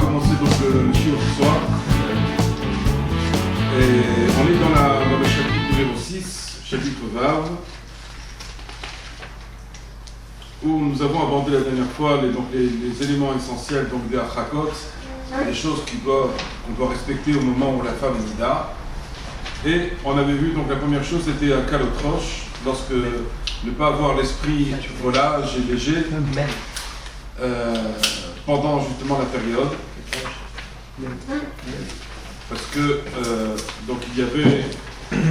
commencer donc le shiur ce soir. Et on est dans le chapitre numéro 6, chapitre Vav, où nous avons abordé la dernière fois les éléments essentiels donc des achakot, les choses qu'on doit respecter au moment où la femme est nida. Et on avait vu donc la première chose c'était un kalotroche, lorsque ne pas avoir l'esprit volage et léger pendant justement la période. Parce que donc il y avait,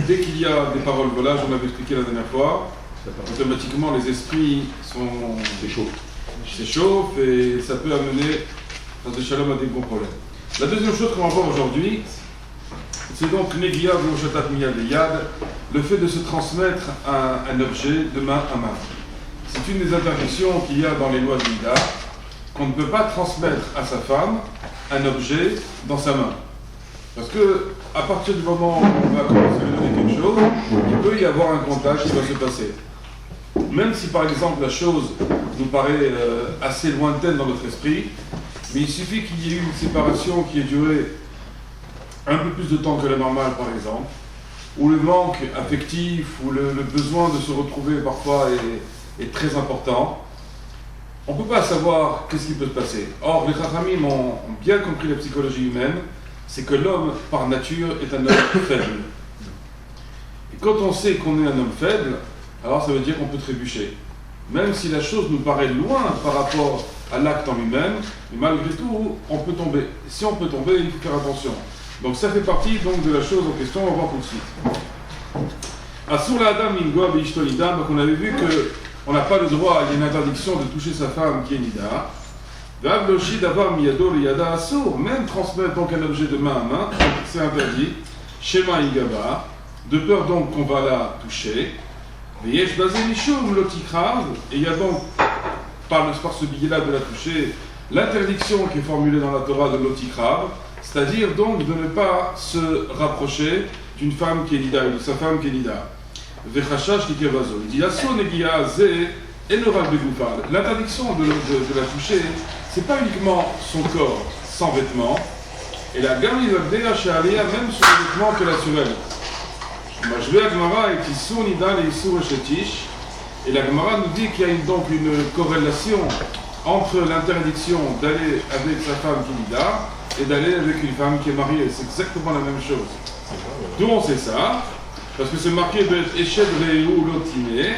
dès qu'il y a des paroles volages, on avait expliqué la dernière fois, automatiquement les esprits s'échauffent et ça peut amener dans des shalom à des gros problèmes. La deuxième chose qu'on va voir aujourd'hui, c'est donc Negia V'Oshatat Miyad Yad, le fait de se transmettre un objet de main à main. C'est une des interdictions qu'il y a dans les lois de Nida, qu'on ne peut pas transmettre à sa femme un objet dans sa main. Parce que à partir du moment où on va commencer à lui donner quelque chose, il peut y avoir un contact qui va se passer. Même si par exemple la chose nous paraît assez lointaine dans notre esprit, mais il suffit qu'il y ait eu une séparation qui ait duré un peu plus de temps que la normale par exemple, où le manque affectif, ou le besoin de se retrouver parfois est très important. On ne peut pas savoir qu'est-ce qui peut se passer. Or, les Chachamim ont bien compris la psychologie humaine, c'est que l'homme, par nature, est un homme faible. Et quand on sait qu'on est un homme faible, alors ça veut dire qu'on peut trébucher. Même si la chose nous paraît loin par rapport à l'acte en lui-même, mais malgré tout, on peut tomber. Si on peut tomber, il faut faire attention. Donc ça fait partie donc de la chose en question, on va voir tout de suite. Asur la adam mingoa beishto nida, donc on avait vu qu'on n'a pas le droit, il y a une interdiction de toucher sa femme qui est nida. Vavloshi d'avoir miyado le yada asur, même transmettre donc un objet de main à main, c'est interdit. Shema igaba, de peur donc qu'on va la toucher. Veyesh bazé mishum lotikrav, et il y a donc par ce billet-là de la toucher l'interdiction qui est formulée dans la Torah de lotikrav. C'est-à-dire donc de ne pas se rapprocher d'une femme qui est nida, ou de sa femme qui est nida. Vechashash kikevazo. Il dit Asso negia ze enorak begoufal. L'interdiction de la toucher, c'est pas uniquement son corps sans vêtements, et la gamme il chez Aléa même sur les vêtements que la sur elle. Majvé Agmara est Issur Nida et Issur Eshetish, et la Gemara nous dit qu'il y a donc une corrélation entre l'interdiction d'aller avec sa femme qui est nida et d'aller avec une femme qui est mariée. C'est exactement la même chose. D'où on sait ça? Parce que c'est marqué de Eshed Reu Lotine.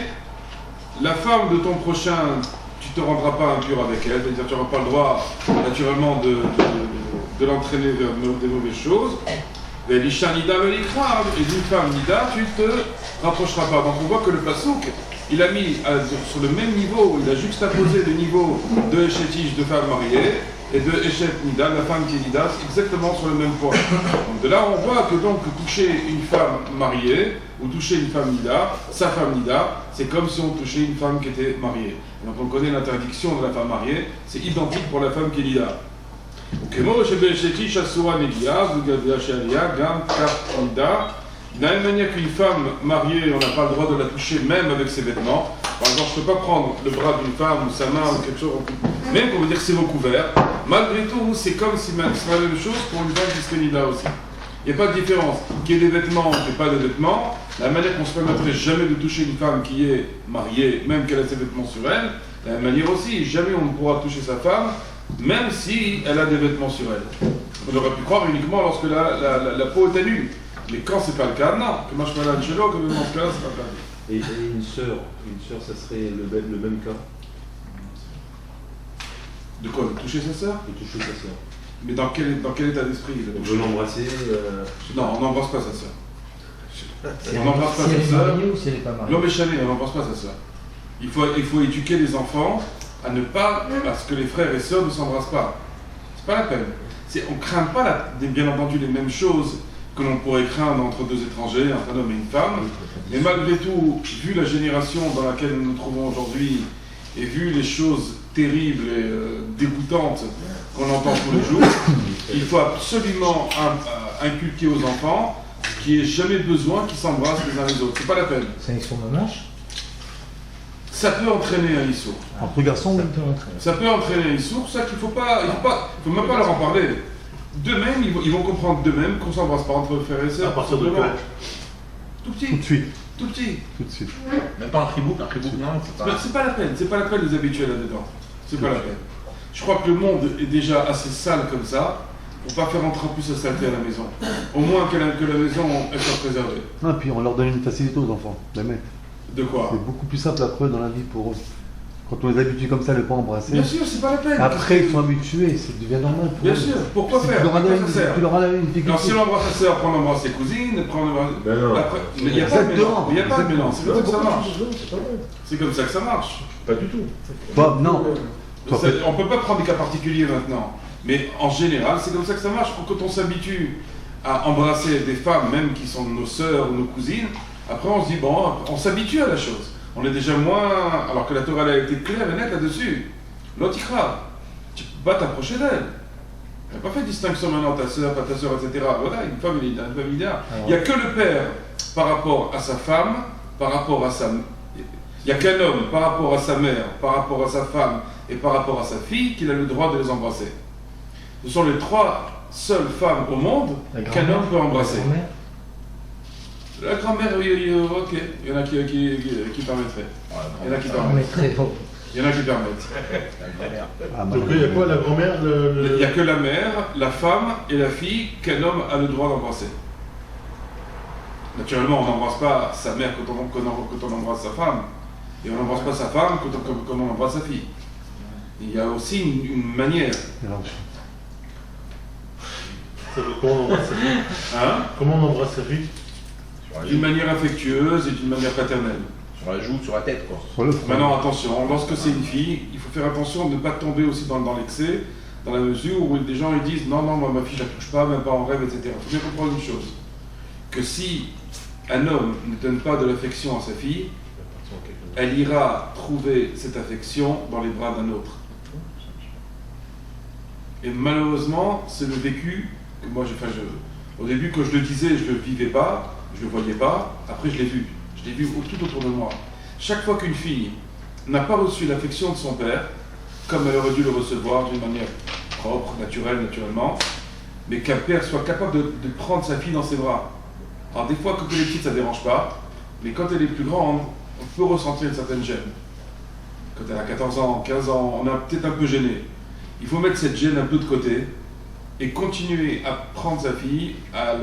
La femme de ton prochain, tu ne te rendras pas impur avec elle, c'est-à-dire tu n'auras pas le droit naturellement de l'entraîner vers des mauvaises choses. Et l'Isha Nida Velikra, et d'une femme Nida, tu ne te rapprocheras pas. Donc on voit que le Passouk, il a mis sur le même niveau, il a juxtaposé le niveau de Eshetish, de femme mariée, et de Eshet Nida, la femme qui est Nida, exactement sur le même point. Donc de là, on voit que donc toucher une femme mariée, ou toucher une femme Nida, sa femme Nida, c'est comme si on touchait une femme qui était mariée. Donc on connaît l'interdiction de la femme mariée, c'est identique pour la femme qui est Nida. De la même manière qu'une femme mariée, on n'a pas le droit de la toucher même avec ses vêtements. Par exemple, je ne peux pas prendre le bras d'une femme ou sa main ou quelque chose, même qu'on veut dire que c'est recouvert. Malgré tout, c'est comme si c'est la même chose pour une femme qui serait nida aussi. Il n'y a pas de différence. Qu'il y ait des vêtements ou qu'il n'y ait pas de vêtements, la manière qu'on se permettrait jamais de toucher une femme qui est mariée, même qu'elle a ses vêtements sur elle, de la même manière aussi, jamais on ne pourra toucher sa femme, même si elle a des vêtements sur elle. On aurait pu croire uniquement lorsque la peau est à nu. Mais quand c'est pas le cas, non. Que Mashmala Angelo, comme dans ce cas, c'est pas le cas. Et une sœur, ça serait le même cas? De quoi? De toucher sa sœur? De toucher sa sœur. Mais dans quel état d'esprit? On veut l'embrasser Non, on n'embrasse pas sa sœur. On n'embrasse pas sa sœur. Ou si elle n'est pas mariée. L'homme est chané, on n'embrasse pas sa sœur. Il faut éduquer les enfants à ne pas, parce que les frères et sœurs ne s'embrassent pas. C'est pas la peine. On ne craint pas, bien entendu, les mêmes choses que l'on pourrait craindre entre deux étrangers, un homme et une femme. Mais malgré tout, vu la génération dans laquelle nous nous trouvons aujourd'hui, et vu les choses terribles et dégoûtantes qu'on entend tous les jours, il faut absolument inculquer aux enfants qu'il n'y ait jamais besoin qu'ils s'embrassent les uns les autres. C'est pas la peine. C'est avec son manche? ça peut entraîner un issour. Entre garçons, Ça peut entraîner un issour, ça qu'il faut même pas leur en parler. D'eux-mêmes, ils vont comprendre d'eux-mêmes qu'on s'embrasse pas entre frères et sœurs. À partir de simplement. quel âge? Tout petit. tout de suite. Tout petit. Tout de suite. Même pas un tribouk non, c'est pas... C'est pas la peine de les habituer là-dedans. C'est pas la peine. Je crois que le monde est déjà assez sale comme ça, pour pas faire entrer en plus la saleté à la maison. Au moins que la maison elle soit préservée. Non, puis on leur donne une facilité aux enfants, les mettre. De quoi? C'est beaucoup plus simple après dans la vie pour eux. Quand on les habitue comme ça, ne pas embrasser. Bien sûr, c'est pas la peine. Après, ils sont habitués, ça devient normal pour Bien eux. sûr, pourquoi Si faire? tu leur Pourquoi donnes ça sert? tu leur donnes une figure. Alors si on embrasse sa sœur, après on embrasse ses cousines, après on embrasse... Ben non. Après, mais il n'y a pas de mélange. Il n'y a pas de mélange. C'est comme ça que ça marche. C'est pas vrai. C'est comme ça que ça marche. Pas du tout. Bah, non. Toi, On ne peut pas prendre des cas particuliers maintenant. Mais en général, c'est comme ça que ça marche. Quand on s'habitue à embrasser des femmes, même qui sont nos sœurs ou nos cousines, après on se dit, bon, on s'habitue à la chose. On est déjà moins... Alors que la Torah elle a été claire et nette là-dessus. L'autre, tu peux pas t'approcher d'elle. Elle n'a pas fait de distinction maintenant, ta sœur, pas ta sœur, etc. Voilà, une femme, une famille d'art. Il n'y a que le père par rapport à sa femme, par rapport à sa... Il n'y a qu'un homme par rapport à sa mère, par rapport à sa femme et par rapport à sa fille qu'il a le droit de les embrasser. Ce sont les trois seules femmes au monde qu'un homme peut embrasser. La grand-mère, oui, ok. Il y en a qui permettraient. Il y en a qui permettent. Il y en a qui permettent. Ah, Donc il y a quoi, la grand-mère Il n'y a que la mère, la femme et la fille qu'un homme a le droit d'embrasser. Naturellement, on n'embrasse pas sa mère quand on embrasse sa femme. Et on n'embrasse pas sa femme quand on embrasse sa fille. Il y a aussi une manière. Comment on embrasse sa fille? Hein? Comment on embrasse sa fille? D'une manière affectueuse et d'une manière paternelle. Sur la joue, sur la tête, quoi. Sur le front. Maintenant, attention, lorsque c'est une fille, il faut faire attention de ne pas tomber aussi dans l'excès, dans la mesure où des gens ils disent non, moi ma fille je la touche pas, même pas en rêve, etc. Il faut bien comprendre une chose, que si un homme ne donne pas de l'affection à sa fille, elle ira trouver cette affection dans les bras d'un autre. Et malheureusement, c'est le vécu que moi au début quand je le disais, je ne le vivais pas, je ne le voyais pas, après je l'ai vu. Je l'ai vu tout autour de moi. Chaque fois qu'une fille n'a pas reçu l'affection de son père, comme elle aurait dû le recevoir d'une manière propre, naturellement, mais qu'un père soit capable de prendre sa fille dans ses bras. Alors des fois, quand elle est petite, ça ne dérange pas, mais quand elle est plus grande, on peut ressentir une certaine gêne. Quand elle a 14 ans, 15 ans, on est peut-être un peu gêné. Il faut mettre cette gêne un peu de côté et continuer à prendre sa fille, à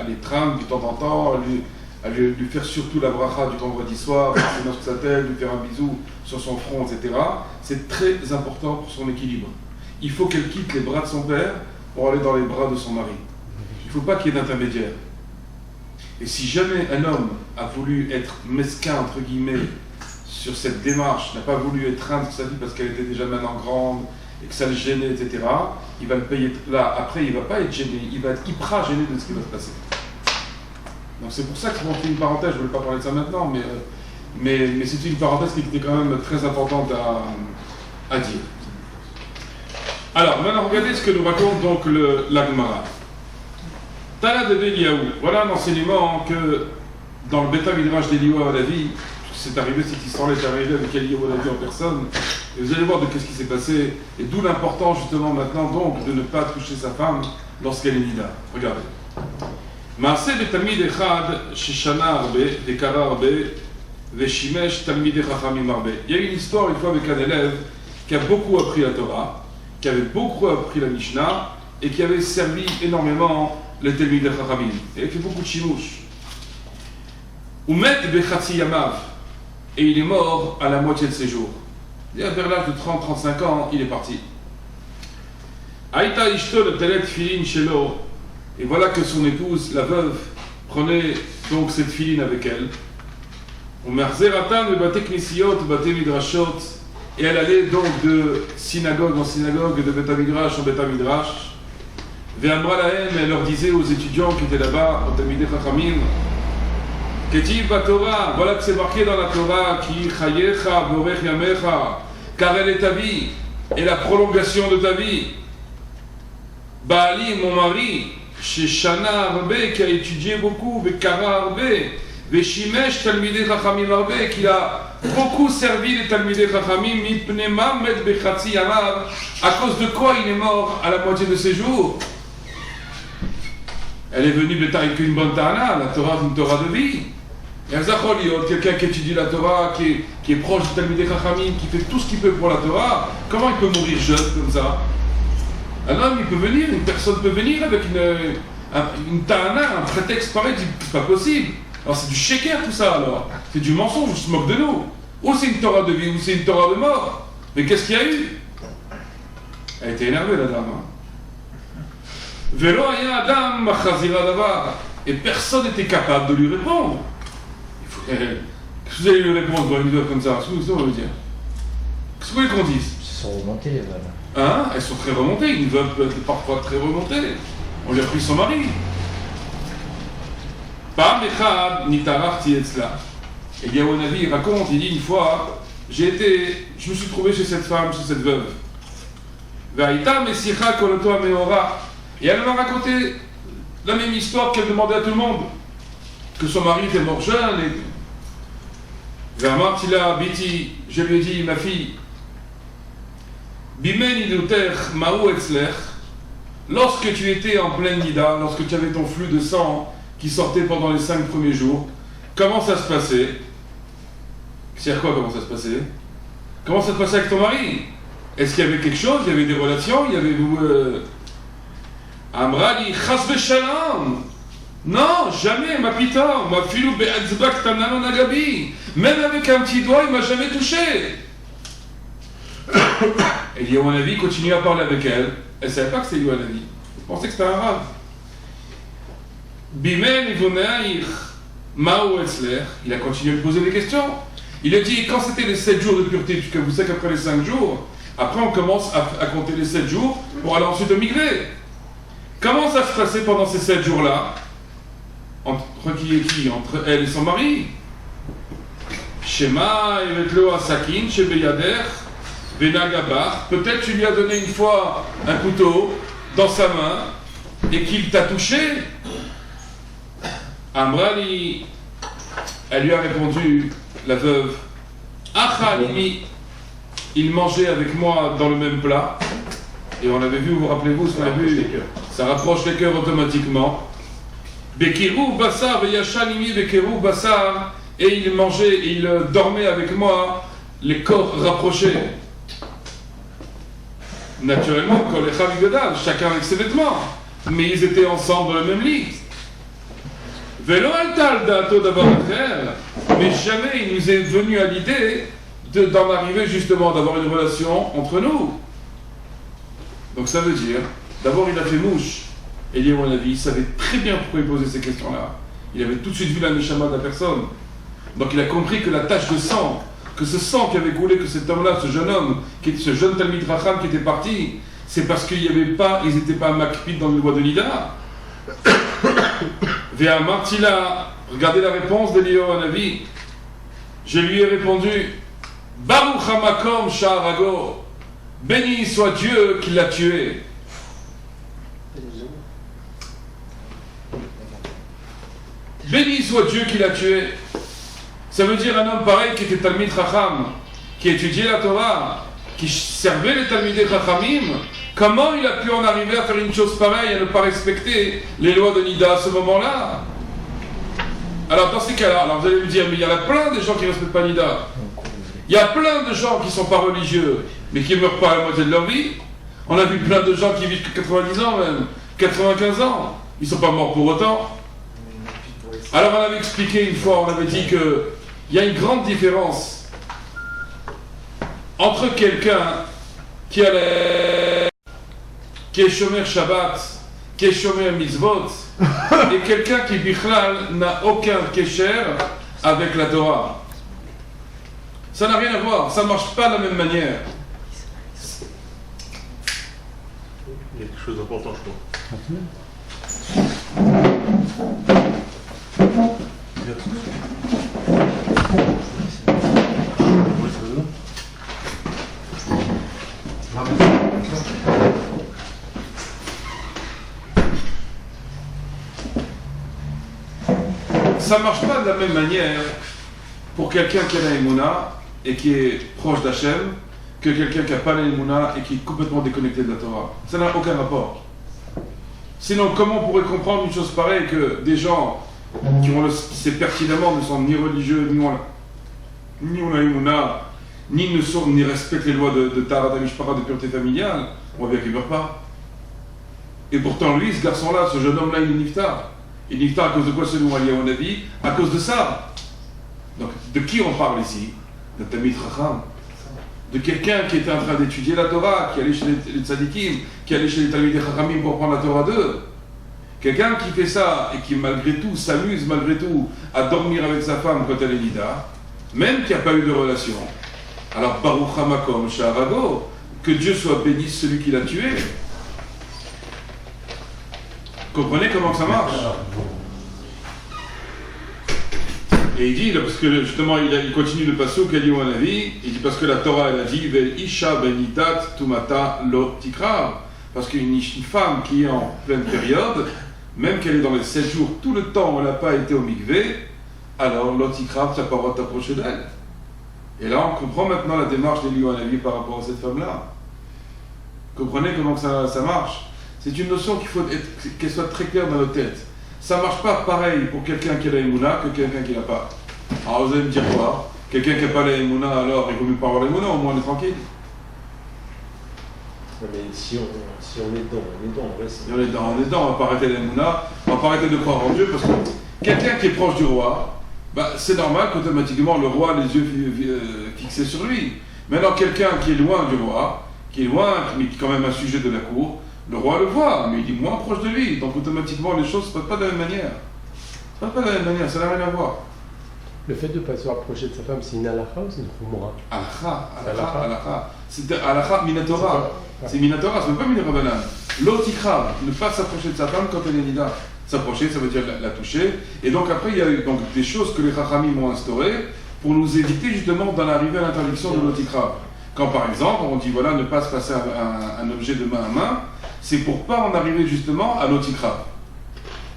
l'étreindre de temps en temps, à lui faire surtout la bracha du vendredi soir, sur sa tête, lui faire un bisou sur son front, etc. C'est très important pour son équilibre. Il faut qu'elle quitte les bras de son père pour aller dans les bras de son mari. Il ne faut pas qu'il y ait d'intermédiaire. Et si jamais un homme a voulu être mesquin, entre guillemets, sur cette démarche, n'a pas voulu étreindre sa fille parce qu'elle était déjà maintenant grande et que ça le gênait, etc., il va le payer. Là, après, il ne va pas être gêné, il va être hyper gêné de ce qui va se passer. Donc c'est pour ça que on fait une parenthèse, je ne voulais pas parler de ça maintenant, mais c'est une parenthèse qui était quand même très importante à dire. Alors, maintenant, regardez ce que nous raconte donc la Gemara. Tana de Eliyahu. Voilà un enseignement que dans le Beta Midrash d'Eliyahu Hanavi, c'est arrivé, cette histoire-là est arrivée avec Eliyahu Hanavi en personne, et vous allez voir de qu'est-ce qui s'est passé, et d'où l'importance justement maintenant donc de ne pas toucher sa femme lorsqu'elle est nida. Regardez. מעשה בתלמיד אחד ששנה הרבה וקרא הרבה ושימש תלמידי חכמים הרבה. Il y a eu une histoire une fois avec un élève qui a beaucoup appris la Torah, qui avait beaucoup appris la Mishnah et qui avait servi énormément les Talmidei Chachamim. Il a fait beaucoup de chimouche. Umet bechatzi yamav, et il est mort à la moitié de ses jours. Vers l'âge de 30-35 ans, il est parti. Aïta ishto le telet filin shelo. Et voilà que son épouse, la veuve, prenait donc cette filine avec elle. Et elle allait donc de synagogue en synagogue, de Beth Midrash en Beth Midrash. Elle leur disait aux étudiants qui étaient là-bas, au Talmidei Chachamim, Ketiv Batorah, voilà que c'est marqué dans la Torah, Ki chayecha borech yamecha, car elle est ta vie, et la prolongation de ta vie. Baali, mon mari, chez Shana Arbe, qui a étudié beaucoup, Bekara Arbe, Veshimesh Talmidei Chachamim Arbe, et qu'il a beaucoup servi les Talmidei Chachamim, Mipnei ma met bechatzi yamav, à cause de quoi il est mort à la moitié de ses jours. Elle est venue avec une bonne ta'ana, la Torah c'est une Torah de vie. Il y a quelqu'un qui étudie la Torah, qui est proche du Talmidei Chachamim, qui fait tout ce qu'il peut pour la Torah, comment il peut mourir jeune comme ça? Un homme, il peut venir, une personne peut venir avec une ta'ana, un prétexte pareil, c'est pas possible. Alors c'est du sheker tout ça alors, c'est du mensonge, on se moque de nous. Ou c'est une Torah de vie, ou c'est une Torah de mort. Mais qu'est-ce qu'il y a eu? Elle était énervée la dame. Vélo aya adam chazira davar. Et personne n'était capable de lui répondre. Qu'est-ce que vous allez lui répondre dans une vidéo comme ça? Qu'est-ce que vous voulez dire? Qu'est-ce que vous voulez qu'on dise? Ils sont remontés les veuves. Hein? Elles sont très remontées, une veuve peut être parfois très remontée. On lui a pris son mari. Pam echad nitarachti etzla. Et bien au Navi, il raconte, il dit une fois, je me suis trouvé chez cette femme, chez cette veuve. Ve'aita mesicha koloto ameora. Et elle m'a raconté la même histoire qu'elle demandait à tout le monde. Que son mari était mort jeune et... Ve'amartila biti, je lui ai dit, ma fille, Bimen iduter ma'u etzlech, lorsque tu étais en pleine nida, lorsque tu avais ton flux de sang qui sortait pendant les 5 premiers jours, comment ça se passait? C'est quoi, comment ça se passait? Comment ça se passait avec ton mari? Est-ce qu'il y avait quelque chose? Il y avait des relations? Il y avait vous... Amrali, chas v'shalom. Non, jamais, ma pitor, ma filou be'atzbak tanano nagabi. Même avec un petit doigt, il m'a jamais touché. Et Yohanavi continue à parler avec elle. Elle ne savait pas que c'était Yohanavi. Elle pensait que c'était un rave. Bimen ivonaïr ma'u etzler. Il a continué de poser des questions. Il a dit, quand c'était les 7 jours de pureté, puisque vous savez qu'après les 5 jours, après on commence à compter les 7 jours pour aller ensuite migrer. Comment ça se passait pendant ces 7 jours-là? Entre qui et qui? Entre elle et son mari. Shema evetlo asakin shebeyader venagabar. Peut-être tu lui as donné une fois un couteau dans sa main et qu'il t'a touché. Amrali, elle lui a répondu, la veuve, Achalimi, il mangeait avec moi dans le même plat. Et on avait vu, vous rappelez-vous ce qu'on a vu, ça rapproche les cœurs automatiquement. Bekirou Bassar, Yachalimi Bekirou Bassar, et il mangeait, et il dormait avec moi, les corps rapprochés. Naturellement, chacun avec ses vêtements, mais ils étaient ensemble dans le même lit. Vélo altal d'ato d'avoir faire, mais jamais il nous est venu à l'idée d'en arriver justement d'avoir une relation entre nous. Donc ça veut dire, d'abord il a fait mouche, et il mon avis, il savait très bien pourquoi il posait ces questions-là. Il avait tout de suite vu la neshama de la personne. Donc il a compris que la tache de sang, que ce sang qui avait coulé, que cet homme-là, ce jeune homme, ce jeune Talmid Racham qui était parti, c'est parce qu'ils n'étaient pas makpid dans le bois de Nida. Véa Martila, regardez la réponse d'Eliyahu Hanavi. Je lui ai répondu, Baruch Hamakom Sha'arago, béni soit Dieu qui l'a tué. Béni soit Dieu qui l'a tué. Ça veut dire un homme pareil qui était Talmid Chacham, qui étudiait la Torah, qui servait les Talmidei Chachamim. Comment il a pu en arriver à faire une chose pareille, à ne pas respecter les lois de Nida à ce moment-là? Alors dans ces cas-là, alors vous allez me dire, mais il y a plein de gens qui ne respectent pas Nida. Il y a plein de gens qui ne sont pas religieux, mais qui ne meurent pas à la moitié de leur vie. On a vu plein de gens qui vivent que 90 ans même, 95 ans. Ils ne sont pas morts pour autant. Alors on avait expliqué une fois, on avait dit qu'il y a une grande différence entre quelqu'un qui est Shomer Shabbat, qui est Shomer Mitzvot, et quelqu'un qui, Bichlal, n'a aucun Kesher avec la Torah. Ça n'a rien à voir, ça ne marche pas de la même manière. Il y a quelque chose d'important, je crois. Ça ne marche pas de la même manière pour quelqu'un qui a la Emouna et qui est proche d'Hachem que quelqu'un qui n'a pas la Emouna et qui est complètement déconnecté de la Torah. Ça n'a aucun rapport. Sinon, comment on pourrait comprendre une chose pareille que des gens qui ont c'est pertinemment ne sont ni religieux, ni ont la Emouna, ni respectent les lois de Taharat HaMishpacha, de pureté familiale, on voit bien qu'ils ne meurent pas. Et pourtant, lui, ce garçon-là, ce jeune homme-là, il est niftar. Il est niftar à cause de quoi, selon Eliyahu Hanavi? À cause de ça. Donc, de qui on parle ici? De Talmid Chacham. De quelqu'un qui était en train d'étudier la Torah, qui allait chez les tzadikim, qui allait chez les Talmidei Chachamim pour prendre la Torah d'eux. Quelqu'un qui fait ça et qui, malgré tout, s'amuse, malgré tout, à dormir avec sa femme quand elle est nida, même qui n'a pas eu de relation. Alors, Baruch Hamakom Sha'arago, que Dieu soit béni celui qui l'a tué. Comprenez comment ça marche? Et il dit, parce que justement, il continue le passouk, Eliyahu Hanavi, il dit parce que la Torah, elle a dit, Vel isha benitat tumata lo tikrav. Parce qu'une femme qui est en pleine période, même qu'elle est dans les 7 jours, tout le temps où elle n'a pas été au mikvé, alors lo tikrav, ça ne peut pas t'approcher d'elle. Et là, on comprend maintenant la démarche d'Eliyahu Hanavi par rapport à cette femme-là. Comprenez comment ça marche? C'est une notion qu'il faut qu'elle soit très claire dans notre tête. Ça ne marche pas pareil pour quelqu'un qui a la Emouna que quelqu'un qui n'a pas. Alors vous allez me dire quoi? Quelqu'un qui n'a pas la Emouna, alors il vaut mieux pas avoir la Emouna, au moins on est tranquille. Mais si on est dedans, on est dedans. On est dedans, on va pas arrêter la Emouna, on va pas arrêter de croire en Dieu, parce que quelqu'un qui est proche du roi, c'est normal qu'automatiquement le roi a les yeux fixés sur lui. Maintenant quelqu'un qui est loin du roi, mais qui est quand même un sujet de la cour, le roi le voit, mais il est moins proche de lui, donc automatiquement les choses ne se passent pas de la même manière. Ça n'a rien à voir. Le fait de ne pas se rapprocher de sa femme, c'est une halakha ou c'est une khumra? Halakha. C'est halakha minatora. C'est minatora, ce n'est pas minarabanan. L'otikrav, ne pas s'approcher de sa femme quand elle est nida. S'approcher, ça veut dire la toucher. Et donc après, il y a donc des choses que les chachamim ont instaurées pour nous éviter justement d'en arriver à l'interdiction de l'otikrav. Quand par exemple, on dit voilà, ne pas se passer un objet de main à main, c'est pour ne pas en arriver justement à l'otikrav.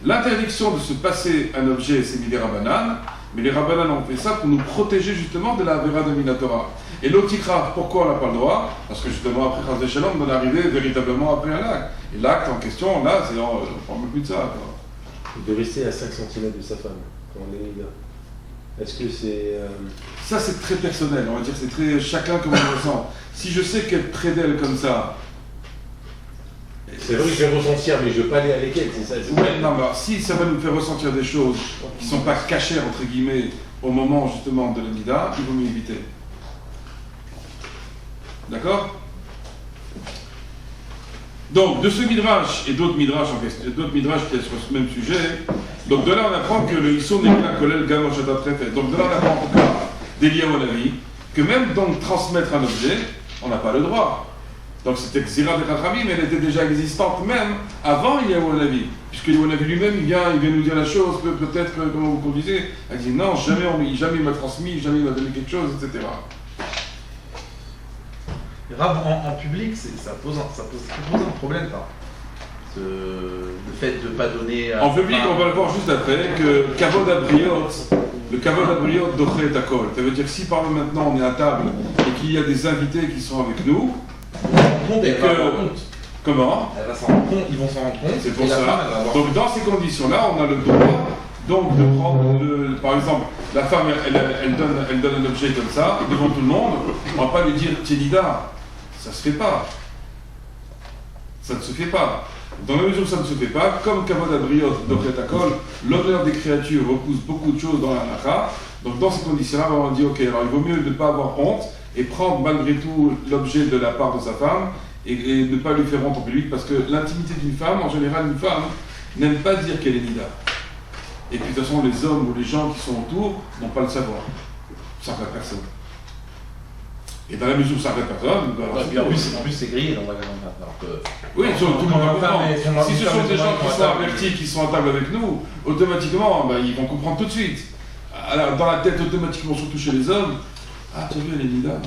L'interdiction de se passer un objet, c'est mis les rabbanan, mais les rabbanan ont fait ça pour nous protéger justement de la vera de minatora. Et l'otikrav, pourquoi on n'a pas le droit? Parce que justement après Chaz Shalom, on en est arrivé véritablement après un acte. Et l'acte en question, là, on ne parle plus de ça. Quoi. De rester à 5 cm de sa femme, quand on est nida. Est-ce que c'est... Ça, c'est très personnel, on va dire, c'est très... Chacun comme on le ressent. Si je sais qu'être près d'elle comme ça... C'est vrai que je vais ressentir, mais je ne veux pas aller avec elle, c'est ça. Ouais, non, mais alors, si ça va nous faire ressentir des choses qui ne sont pas cachées, entre guillemets, au moment justement de la nida, il vaut mieux éviter. D'accord? Donc, de ce midrash et d'autres midrash en question, d'autres midrash qui sont sur ce même sujet, donc de là on apprend que le Issour n'est qu'un collèle Gamor Shatat Refet. Donc de là on apprend en tout cas d'Eliyahu Hanavi que même donc transmettre un objet, on n'a pas le droit. Donc c'était Xira de Chachamim, mais elle était déjà existante même avant Eliyahu Hanavi. Puisque Eliyahu Hanavi lui-même, il vient nous dire la chose, peut-être, comme vous conduisez, il dit non, jamais il m'a transmis, jamais il m'a donné quelque chose, etc. Rav, en public, ça pose un problème, ça. Le fait de ne pas donner... En public, on va le voir juste après, que Kavod Abriot, le Kavod Abriot d'Ochré Takol. Ça veut dire que si par exemple maintenant on est à table et qu'il y a des invités qui sont avec nous, et que... Comment? Elle va s'en rendre compte, ils vont s'en rendre compte. C'est pour ça. Donc dans ces conditions-là, on a le droit donc de prendre, par exemple, la femme, elle donne un objet comme ça, devant tout le monde, on ne va pas lui dire Tienida. Ça ne se fait pas. Ça ne se fait pas. Dans la mesure où ça ne se fait pas, comme Kavod Abriot d'Okretakol, l'honneur des créatures repousse beaucoup de choses dans la halakha. Donc dans ces conditions-là, on va dire ok, alors il vaut mieux ne pas avoir honte et prendre malgré tout l'objet de la part de sa femme et ne pas lui faire honte en public, parce que l'intimité d'une femme, en général, une femme n'aime pas dire qu'elle est nida. Et puis de toute façon, les hommes ou les gens qui sont autour n'ont pas le savoir. Ça ne regarde personne. Et dans la mesure où ça ne regarde personne, en plus c'est grillé dans la alors que... Oui, tout le monde comprend. Si ce sont des gens qui sont avertis, qui sont à table avec nous, automatiquement, ils vont comprendre tout de suite. Alors, dans la tête, automatiquement, surtout chez les hommes, ah, tu as vu, elle est nida.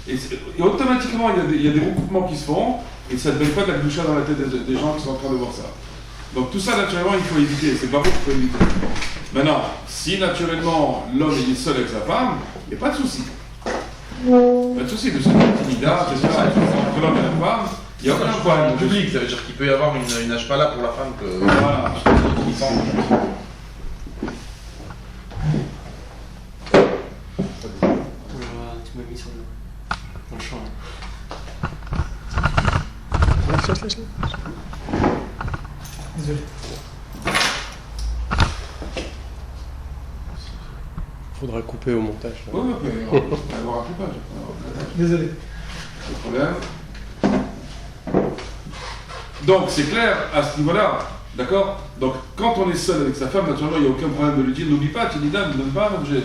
Et automatiquement, il y a des recoupements qui se font, et ça ne donne pas de la doucha dans la tête des gens qui sont en train de voir ça. Donc tout ça, naturellement, il faut éviter. C'est pas bon qu'il faut éviter. Maintenant, si naturellement l'homme est seul avec sa femme, il n'y a pas de souci. Pas de souci, parce que l'intimidation, c'est ça, entre l'homme et la femme, il n'y a aucun problème. En public, ça veut dire qu'il peut y avoir une hachpala pour la femme que Voilà. qui sent. Tu m'as mis sur dans le champ. Désolé. Faudra couper au montage. Là. Oui, oui, on va avoir un coupage. Désolé. Pas de problème. Donc c'est clair à ce niveau-là, d'accord? Donc quand on est seul avec sa femme, naturellement il n'y a aucun problème de lui dire n'oublie pas, tu dis dame, ne donne pas un objet.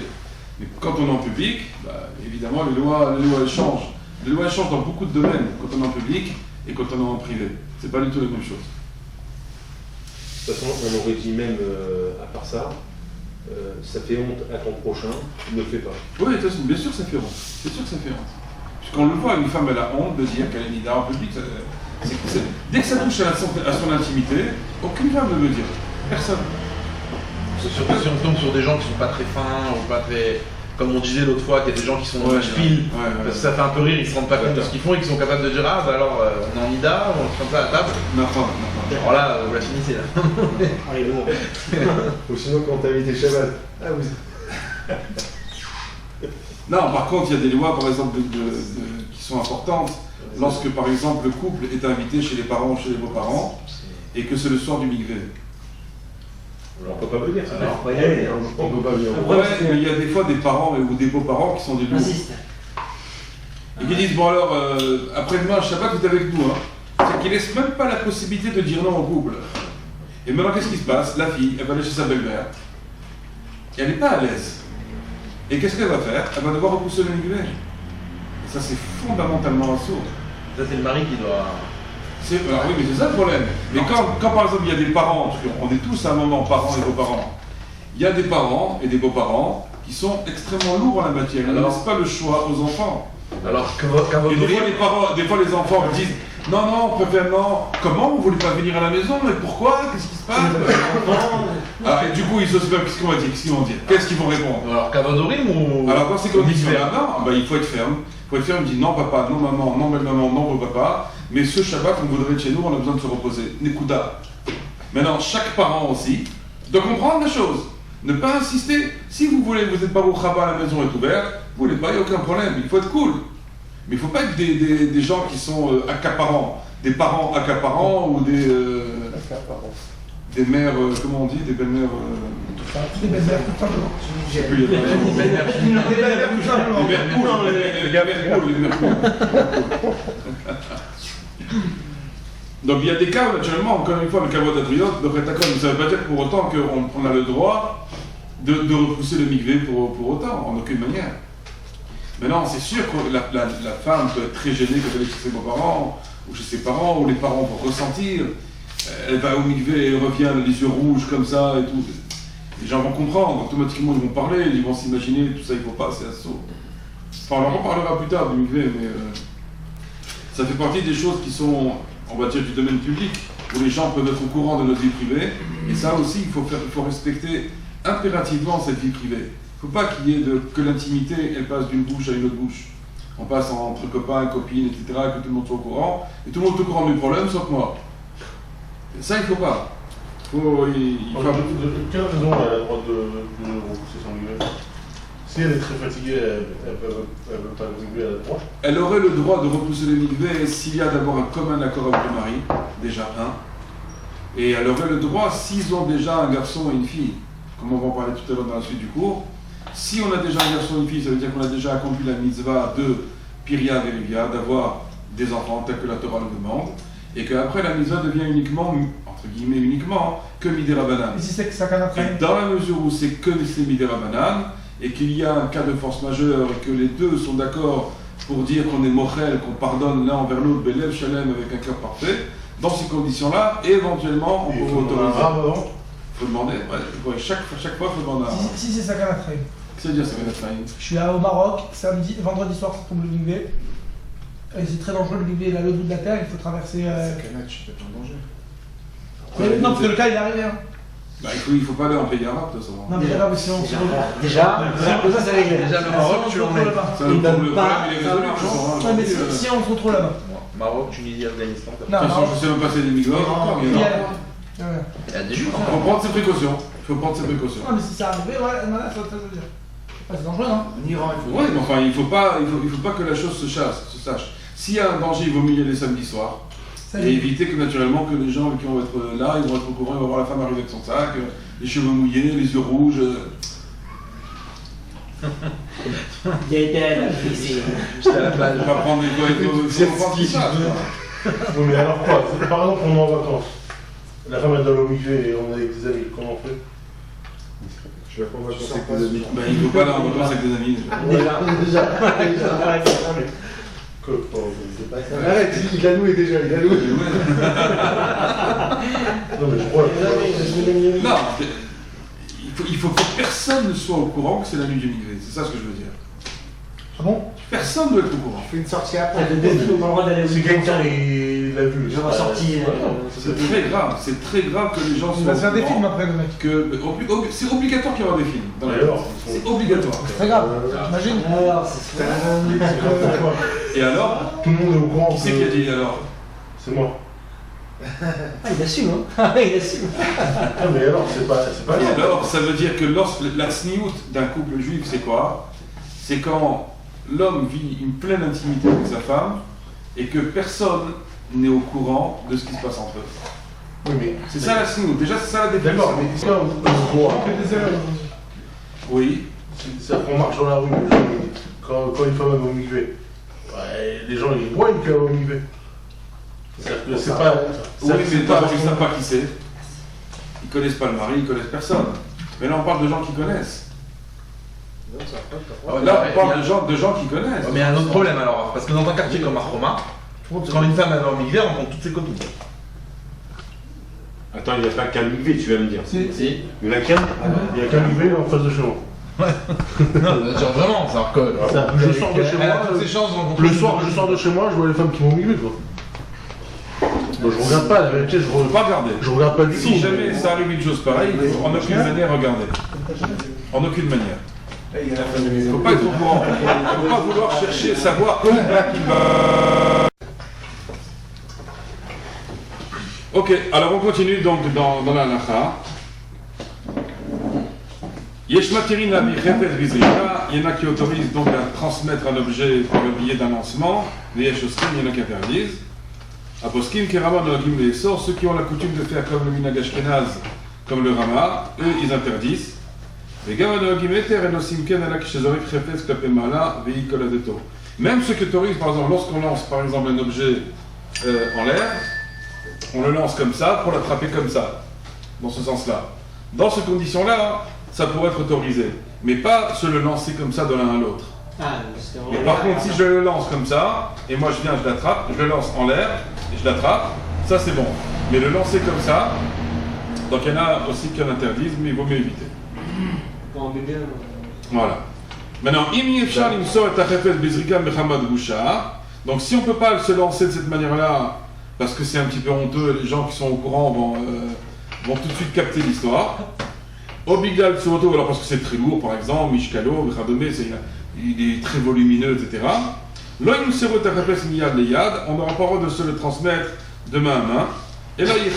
Mais quand on est en public, bah, évidemment les lois elles changent. Les lois elles changent dans beaucoup de domaines, quand on est en public et quand on est en privé. C'est pas du tout la même chose. De toute façon, on aurait dit même, à part ça, ça fait honte à ton prochain, ne le fais pas. Oui, de toute façon, bien sûr ça fait honte. C'est sûr que ça fait honte. Puisqu'on le voit, une femme elle a honte de dire qu'elle est nida en public. Dès que ça touche à son intimité, aucune femme ne veut dire. Personne. Surtout si on tombe sur des gens qui sont pas très fins ou pas très. Comme on disait l'autre fois, qu'il y a des gens qui sont pile, parce que ça fait un peu rire, ils se rendent pas compte de ce qu'ils font et qu'ils sont capables de dire ah bah alors on est en Ida, on se comme ça à la table. Non. Alors là, vous la finissez là. Allez, bon. Ou sinon, quand t'as invité Shabbat, ah vous. Non, par contre, il y a des lois, par exemple, qui sont importantes. Lorsque, par exemple, le couple est invité chez les parents ou chez les beaux-parents, et que c'est le soir du mikvé. On peut pas venir, ça. Alors, on va y aller. On peut pas venir. Ouais, mais il y a des fois des parents ou des beaux-parents qui sont des loups. Insiste. Et qui disent, bon alors, après-demain, Shabbat, tu es avec nous. Hein. C'est qu'ils laissent même pas la possibilité de dire non au couple. Et maintenant, qu'est-ce qui se passe? La fille, elle va aller chez sa belle-mère. Et elle n'est pas à l'aise. Et qu'est-ce qu'elle va faire? Elle va devoir repousser le mikvé. Et ça, c'est fondamentalement un sourd. Ça c'est le mari qui doit. Alors oui, mais c'est ça le problème. Mais quand par exemple il y a des parents, parce qu'on est tous à un moment parents et beaux-parents, il y a des parents et des beaux-parents qui sont extrêmement lourds en la matière. Ils ne Alors, laissent pas le choix aux enfants. Alors qu'à Et des fois, votre les parents, des fois les enfants me disent non, on préfère non. Comment vous voulez pas venir à la maison? Mais pourquoi? Qu'est-ce qui se passe? Ah, et du coup, ils se souviennent, qu'est-ce qu'ils vont dire? Qu'est-ce qu'ils vont répondre? Alors Kavadorim ou. Alors dans ces conditions-là, non, il faut être ferme. Il faut être ferme, il dit non papa, non maman, non belle-maman, non beau papa, mais ce Shabbat, on voudrait être chez nous, on a besoin de se reposer. Nekuda. Maintenant, chaque parent aussi doit comprendre la chose. Ne pas insister. Si vous voulez, vous êtes pas au Khaba, la maison est ouverte, vous voulez pas, il n'y a aucun problème, il faut être cool. Mais il ne faut pas être des gens qui sont accaparants, des parents accaparants ou des mères, comment on dit, des belles-mères. Des belles-mères, tout simplement. Je sais plus, il y a Des belles-mères, tout simplement. les mères cool, les mères cool. Donc il y a des cas, naturellement, encore une fois, le kavod abriot, donc ça ne veut pas dire pour autant qu'on a le droit de repousser le mikvé pour autant, en aucune manière. Maintenant, c'est sûr que la femme peut être très gênée quand elle est chez ses beaux-parents, ou chez ses parents, ou les parents vont ressentir. Elle va au mikvé, elle revient, les yeux rouges comme ça et tout. Les gens vont comprendre, automatiquement ils vont parler, ils vont s'imaginer, tout ça, il ne faut pas, c'est assaut. Enfin, on en reparlera plus tard du mikvé, mais ça fait partie des choses qui sont, on va dire, du domaine public, où les gens peuvent être au courant de notre vie privée, et ça aussi, il faut respecter impérativement cette vie privée. Il ne faut pas qu'il y ait que l'intimité, elle passe d'une bouche à une autre bouche. On passe entre copains, copines, etc., que tout le monde soit au courant, et tout le monde est au courant du problème, sauf moi. Et ça, il ne faut pas. Il faut... Quelle raison elle a le droit de repousser son mikvé? Si elle est très fatiguée, elle peut pas mikvé, elle a le droit. Elle aurait le droit de repousser le mikvé s'il y a d'abord un commun accord avec le mari, déjà un. Et elle aurait le droit s'ils ont déjà un garçon et une fille, comme on va en parler tout à l'heure dans la suite du cours. Si on a déjà un garçon et une fille, ça veut dire qu'on a déjà accompli la mitzvah de Piria Verivia, d'avoir des enfants tels que la Torah le demande, et qu'après la mitzvah devient uniquement, entre guillemets uniquement, que Midera Banan. Et si c'est que ça canne Et dans la mesure où c'est que c'est Midera Banan, et qu'il y a un cas de force majeure, et que les deux sont d'accord pour dire qu'on est mochel, qu'on pardonne l'un envers l'autre, Belev Shalem avec un cœur parfait, dans ces conditions-là, éventuellement, on peut autoriser. Il faut demander, chaque fois, il faut demander un. Si c'est ça canne C'est-à-dire, ça va être failli. Je suis au Maroc, vendredi soir, ça tombe le mikvé. Et c'est très dangereux, le mikvé est à l'autre bout de la terre, il faut traverser. C'est canette, je suis peut-être en danger. Non, parce que le cas il est arrivé. Hein. Bah, il faut pas aller en pays arabe, de toute façon. Non, mais là, si on se Déjà, ça c'est réglé. Déjà, le Maroc, tu en es. Ça, le problème, il est résolu, de toute façon, hein. Non, mais si on se retrouve là-bas. Maroc, Tunisie, Afghanistan. De toute façon, je sais même pas si c'est des migrants. Il y a- Il y a des juifs. Il faut prendre ses précautions. Il faut prendre ses précautions. Non, mais si ça arrivait, ouais, voilà, ça veut dire. C'est dangereux, hein. En Iran, il faut. Oui, mais enfin, il faut pas que la chose se sache. S'il y a un danger, il vaut mieux y aller samedi soir. Et éviter que naturellement que les gens qui vont être là, ils vont être au courant, ils vont voir la femme arriver avec son sac, les cheveux mouillés, les yeux rouges. Il a été à la J'étais à la plage. On va prendre des quoi il faut prendre tout ça. Oui, mais alors quoi? Par exemple, on est en vacances. La femme elle donne au milieu et on est avec des amis. Comment on fait? Je vais prendre ma conseil avec tes amis. Ben, il ne faut pas aller en vacances avec des amis. Déjà. Arrête, il a loué déjà, il a loué. Non, mais je crois. Non, il faut que personne ne soit au courant que c'est la nuit du migré. C'est ça ce que je veux dire. Ah bon? Personne ne doit être au courant. Fais une sortie après. Le défi, on a le droit d'aller au Si quelqu'un il l'a vu. Je vais sortir. C'est très grave que les gens Il soient va se faire au des courant films après, le mec. c'est obligatoire qu'il y aura des films. Dans la Alors, c'est obligatoire. C'est très grave, j'imagine. Alors, c'est ça. Et alors, tout le monde est au courant. qui c'est qui a dit alors? C'est moi. Ah, il assume, hein. Il assume. Ah, mais alors, c'est pas Et grave. alors, ça veut dire que la sniout d'un couple juif, c'est quoi? C'est quand l'homme vit une pleine intimité avec sa femme et que personne n'est au courant de ce qui se passe entre eux. Oui, mais. C'est ça la sniout. Déjà, c'est ça la définition. D'accord, mais c'est on voit. Des erreurs. Oui. C'est-à-dire qu'on marche dans la rue, quand une femme va au migvé, les gens ils voient qu'elle va au migvé. C'est-à-dire que c'est pas. Oui, mais d'abord, ils ne savent pas qui c'est. Ils connaissent pas le mari, ils connaissent personne. Mais là, on parle de gens qui connaissent. Là, on parle de gens qui connaissent. Mais il y a un autre problème alors, parce que dans un quartier comme Arroma, quand une femme elle va au migré, on compte toutes ses copines. Attends, il n'y a pas qu'un migvé, tu vas me dire. Si. Si. Il n'y en a qu'un. Il n'y a qu'un migvé en face de chez moi. Non, genre vraiment, c'est-à-dire que. Je sors de chez Elle a moi. toutes ses chances de rencontrer. Le soir, je sors de chez moi, je vois les femmes qui vont au migvé, quoi. Bon, je regarde pas, la vérité, Faut pas regarder. je regarde pas du tout. Si jamais ça arrive une chose pareille, il faut en aucune manière regarder. En aucune manière. Il ne faut pas être au courant. Il ne faut pas vouloir chercher, savoir qui va. Ok, alors on continue donc dans la Lacha. Yesh Materina Bichefet Vizrika, il y en a qui autorisent donc à transmettre un objet par le biais d'un lancement. Les Yesh Oskim, il y en a qui interdisent. Aposkim, Kerama, Noagim, les Essor, ceux qui ont la coutume de faire comme le Minhag Ashkenaz, comme le Rama, eux ils interdisent. Les Gama Noagim Eter et Nosim Ken Alak Shezorik Chefetz Klape Mala, Vei Koladeto. Même ceux qui autorisent, par exemple, lorsqu'on lance par exemple un objet en l'air, on le lance comme ça pour l'attraper comme ça, dans ce sens-là. Dans ces conditions-là, ça pourrait être autorisé, mais pas se le lancer comme ça de l'un à l'autre. Ah, c'est Mais par contre, si je le lance comme ça, et moi je viens, je l'attrape, je le lance en l'air, et je l'attrape, ça c'est bon. Mais le lancer comme ça, donc il y en a aussi qui en interdisent, mais il vaut mieux éviter. Pour un bébé. Voilà. Maintenant, donc si on ne peut pas se lancer de cette manière-là, parce que c'est un petit peu honteux, les gens qui sont au courant vont tout de suite capter l'histoire. Obigal Tsuroto, alors parce que c'est très lourd, par exemple, Mishkalo, il est très volumineux, etc. On n'aura pas le droit de se le transmettre de main à main. Et là, il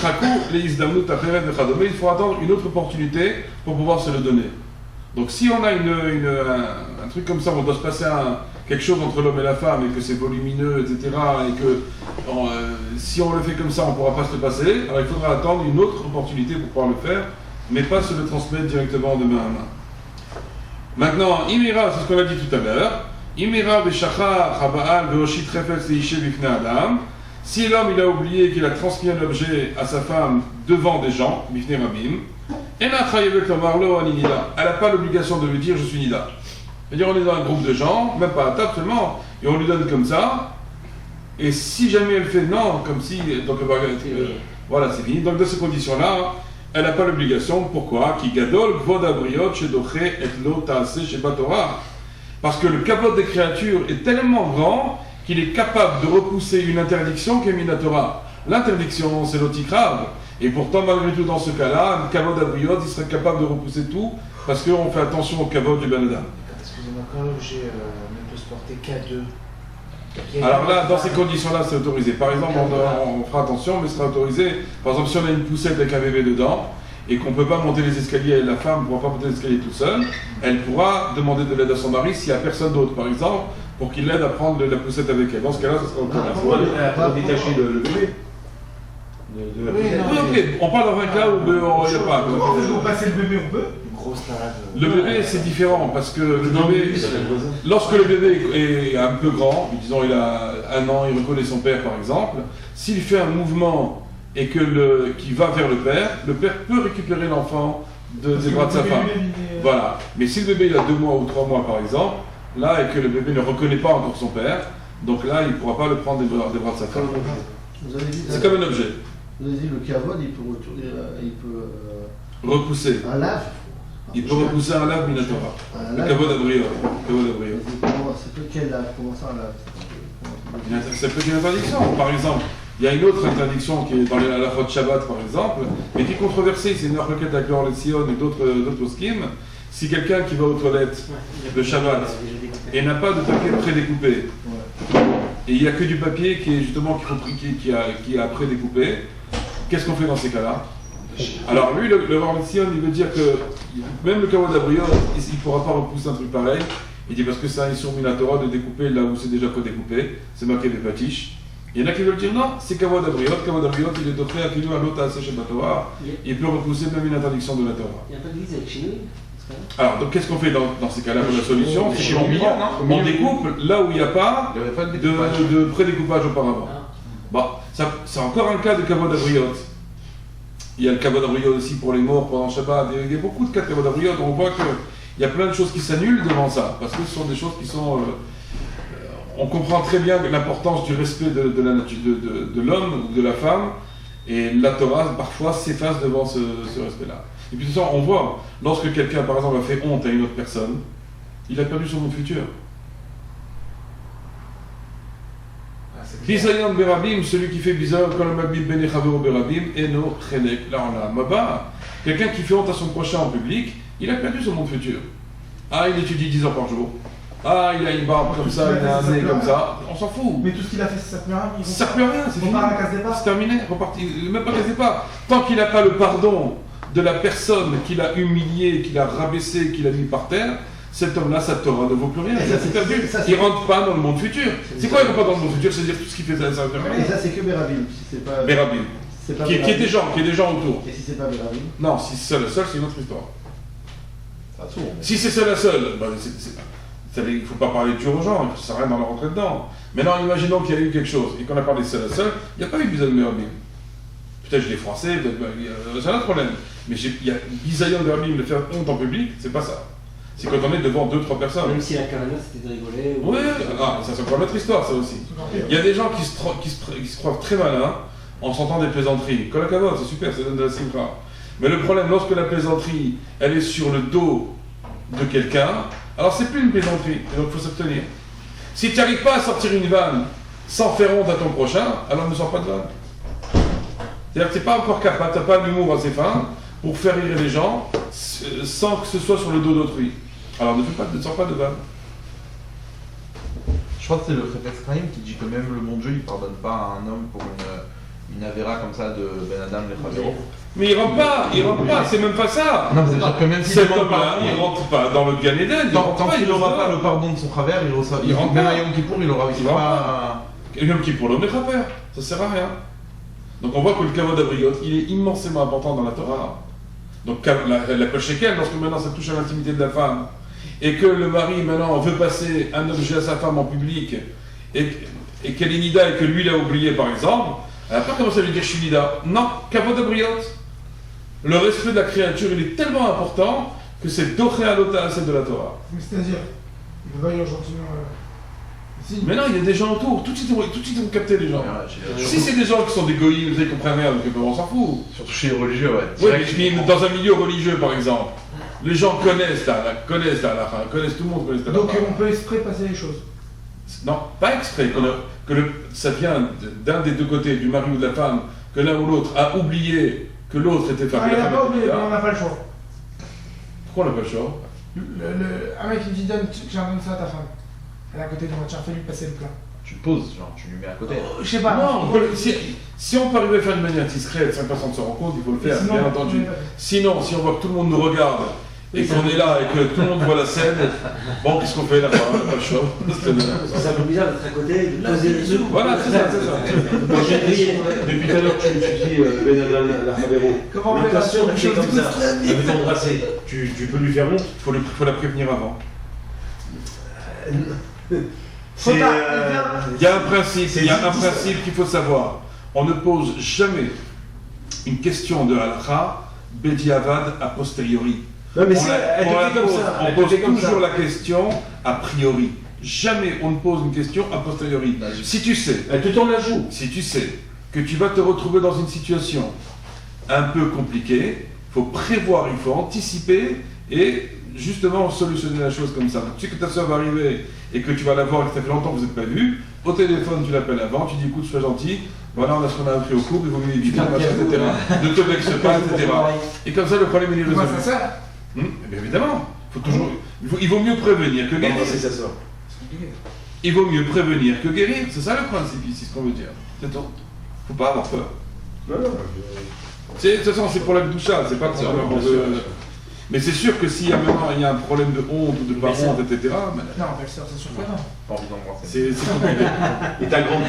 faut attendre une autre opportunité pour pouvoir se le donner. Donc si on a un truc comme ça, on doit se passer quelque chose entre l'homme et la femme, et que c'est volumineux, etc., et que si on le fait comme ça, on ne pourra pas se le passer, alors il faudra attendre une autre opportunité pour pouvoir le faire, mais pas se le transmettre directement de main à main. Maintenant, Imira, c'est ce qu'on a dit tout à l'heure, Imira Beshachar Habaal Veoshit Refetz Leishe Bifne Adam, si l'homme il a oublié qu'il a transmis un objet à sa femme devant des gens, Bifne Rabim, elle n'a pas l'obligation de lui dire je suis Nida. C'est-à-dire on est dans un groupe de gens, même pas à table seulement, et on lui donne comme ça, et si jamais elle fait non, comme si, donc voilà c'est fini. Donc dans ces conditions-là, elle n'a pas l'obligation. Pourquoi? Ki gadol kvod abriot shedoche et lo taase sheba Torah. Parce que le kavod des créatures est tellement grand qu'il est capable de repousser une interdiction qui est minatora. L'interdiction, c'est l'otikrave. Et pourtant, malgré tout, dans ce cas-là, un kavod abriot, il serait capable de repousser tout, parce qu'on fait attention au kavod du Ben Adam. Excusez-moi, quand l'objet ne peut se porter qu'à deux. Alors là, dans ces conditions-là, c'est autorisé. Par exemple, on fera attention, mais ce sera autorisé. Par exemple, si on a une poussette avec un bébé dedans, et qu'on ne peut pas monter les escaliers, la femme ne pourra pas monter les escaliers toute seule, elle pourra demander de l'aide à son mari s'il n'y a personne d'autre, par exemple, pour qu'il l'aide à prendre la poussette avec elle. Dans ce cas-là, ça sera autorisé. On va détacher le bébé. Oui, ok, on parle dans un cas où il n'y a pas. Si vous passez le bébé, on peut. Une grosse tarade. Le bébé, c'est différent, parce que le bébé, lorsque le bébé est un peu grand, disons il a 1 an, il reconnaît son père par exemple, s'il fait un mouvement et qui va vers le père peut récupérer l'enfant des bras de sa femme. Voilà. Mais si le bébé il a 2 mois ou 3 mois par exemple, là, et que le bébé ne reconnaît pas encore son père, donc là, il ne pourra pas le prendre des bras de sa femme. C'est comme un objet. Vous avez dit le kavod, il peut Repousser. un lave. Il peut repousser un lave minatora. Le kavod abriot. C'est quel lave? Comment ça un lave? Ça peut être une interdiction. Par exemple, il y a une autre interdiction qui est dans la halachot Shabbat par exemple, mais qui est controversée. C'est une requête avec l'Or Sion et d'autres poskim. Si quelqu'un qui va aux toilettes de Shabbat et n'a pas de papier prédécoupé, et il n'y a que du papier qui est justement qui a prédécoupé, qu'est-ce qu'on fait dans ces cas-là? Alors lui, le Or Sion, il veut dire que même le kavod abriot, il ne pourra pas repousser un truc pareil. Il dit parce que ça, ils sont mis la Torah de découper là où c'est déjà prédécoupé, c'est marqué des patiches. Il y en a qui veulent dire non, c'est kavod abriot, il est doté à Kilou à l'autre à Sechem Torah, il peut repousser même une interdiction de la Torah. Il n'y a pas de glisse avec Chinois. Alors, donc qu'est-ce qu'on fait dans ces cas-là? La solution, c'est qu'on découpe là où il n'y a pas de prédécoupage auparavant. Bon, c'est encore un cas de kavod abriot. Il y a le kavod abriot aussi pour les morts pendant Shabbat. Il y a beaucoup de cas de kavod abriot. On voit qu'il y a plein de choses qui s'annulent devant ça, parce que ce sont des choses qui sont... on comprend très bien l'importance du respect de la nature, de l'homme ou de la femme, et la Torah, parfois, s'efface devant ce respect-là. Et puis, de toute façon, on voit, lorsque quelqu'un, par exemple, a fait honte à une autre personne, il a perdu son monde futur. Bisayon berabim, celui qui fait bisayon, quand le mabim benechavero berabim, eno chenek. Là, on a maba. Quelqu'un qui fait honte à son prochain en public, il a perdu son monde futur. Ah, il étudie 10 heures par jour. Ah, il a une barbe comme ça, il a un nez comme ça. On s'en fout. Mais tout ce qu'il a fait, ça ne sert plus à rien. Ça ne sert plus à rien, c'est fini. On part à la case départ. C'est terminé, reparti. Même pas case départ. Tant qu'il n'a pas le pardon de la personne qu'il a humiliée, qu'il a rabaissée, qu'il a mis par terre, cet homme-là, sa Torah ne vaut plus rien. Et ça, c'est perdu. Il ne rentre pas dans le monde futur. C'est quoi il ne rentre pas dans le monde futur? C'est-à-dire tout ce qu'il fait, ça ne sert plus à rien. Et ça, c'est que Berabim. Si c'est pas... Berabim. Qui est des gens autour. Et si c'est pas Berabim? Non, si c'est seul à seul, c'est une autre histoire. Si c'est seul à seul, il ne faut pas parler de tuer aux gens, ça sert à rien d'en rentrer dedans. Maintenant, imaginons qu'il y a eu quelque chose et qu'on a parlé seul à seul, il n'y a pas eu bisayon berabim. Peut-être je l'ai froissé, c'est un autre problème. Mais il y a bisayon berabim, de faire honte en public, c'est pas ça. C'est quand on est devant 2-3 personnes. Même si la carrière c'était de rigoler. Oui, ça c'est encore une autre histoire, ça aussi. Il y a des gens qui se croient très malins en sentant des plaisanteries. Kol hakavod, c'est super, ça donne de la simcha. Mais le problème, lorsque la plaisanterie, elle est sur le dos de quelqu'un, alors c'est plus une plaisanterie, et donc il faut s'abstenir. Si tu n'arrives pas à sortir une vanne sans faire honte à ton prochain, alors ne sors pas de vanne. C'est-à-dire que tu n'es pas encore capable, tu n'as pas un humour assez fin pour faire rire les gens sans que ce soit sur le dos d'autrui. Alors ne sors pas de vanne. Je crois que c'est le Chefetz Chaim qui dit que même le bon Dieu il pardonne pas à un homme pour une avéra comme ça de Ben Adam Lechavero. Mais il rentre pas, c'est même pas ça. Non, c'est-à-dire que même si cet homme-là, il rentre pas dans le Gan Eden. Tant qu'il n'aura pas le pardon de son travers, il rentre même à Yom Kippour, il aura pas. Yom Kippour, l'homme est rappeur, ça sert à rien. Donc on voit que le kavod abriot, il est immensément important dans la Torah. Donc la Kol Shekel, lorsque maintenant ça touche à l'intimité de la femme, et que le mari maintenant veut passer un objet à sa femme en public, et qu'elle est nida et que lui l'a oublié par exemple, elle n'a pas commencé à lui dire je suis nida. Non, kavod abriot. Le respect de la créature, il est tellement important que c'est doché à l'ota de la Torah. Mais c'est-à-dire, il va y avoir gentiment. Si. Mais non, il y a des gens autour, tout de suite ils vont capter les gens. Si c'est des gens qui sont des goïs, ils comprennent rien, donc on s'en fout. Surtout chez les religieux, ouais. Oui, mais dans un milieu religieux par exemple, les gens connaissent tout le monde connaît la Donc on peut exprès passer les choses. Non, pas exprès, ça vient d'un des deux côtés, du mari ou de la femme, que l'un ou l'autre a oublié que l'autre était Non, famille. il n'a pas oublié, mais on n'a pas le choix. Pourquoi on n'a pas le choix? Un mec qui dit donne ça à ta femme. Elle est à côté de moi, tiens, fais-lui passer le plat. Tu le poses, genre, tu lui mets à côté. Je sais pas. Non, si on peut arriver à faire de manière discrète, sans que personne se rende compte, il faut le faire, Sinon, bien entendu. Sinon, si on voit que tout le monde nous regarde et qu'on est là et que tout le monde voit la scène, bon, qu'est-ce qu'on fait là-bas? On n'a pas le choix. C'est un peu bizarre d'être à côté, de poser les œufs. Voilà, c'est ça, c'est ça. Moi, j'ai dit, depuis tout à l'heure, tu dis Ben Alchabero. Comment on fait Une la personne qui est comme ça, chose elle veut t'embrasser, tu peux lui faire honte? Il faut la prévenir avant. Faut C'est, pas. Il y a un principe qu'il faut savoir. On ne pose jamais une question de halakha bediavad a posteriori. Non, mais On c'est, la- elle on te la fait comme pose- ça. On Elle te pose fait comme ça. toujours la question a priori. Jamais on ne pose une question a posteriori. Si tu sais, Elle te tourne la joue. si tu sais que tu vas te retrouver dans une situation un peu compliquée, il faut prévoir, il faut anticiper et justement solutionner la chose comme ça. Tu sais que ta soeur va arriver et que tu vas la voir et que ça fait longtemps que vous n'êtes pas vu, au téléphone tu l'appelles avant, tu dis écoute, sois gentil, voilà on a ce qu'on a appris au cours, il vaut mieux éviter, machin, etc. Ne te vexe pas, etc. Et comme ça le problème il est Moi, résolu. ça sert. Eh bien évidemment, il vaut mieux prévenir que guérir. Embrasser sa soeur. Il vaut mieux prévenir que guérir, c'est ça le principe ici, ce qu'on veut dire. C'est tout. Faut pas avoir peur. Non, non. De toute façon, c'est pour la doucha, c'est pas pour Bien savoir sûr, bien sûr. Mais c'est sûr que s'il y a maintenant il y a un problème de honte ou de pas honte, etc., mais Non, belle-sœur, c'est sûr que non. Pas envie d'embrasser. c'est compliqué. Et ta grande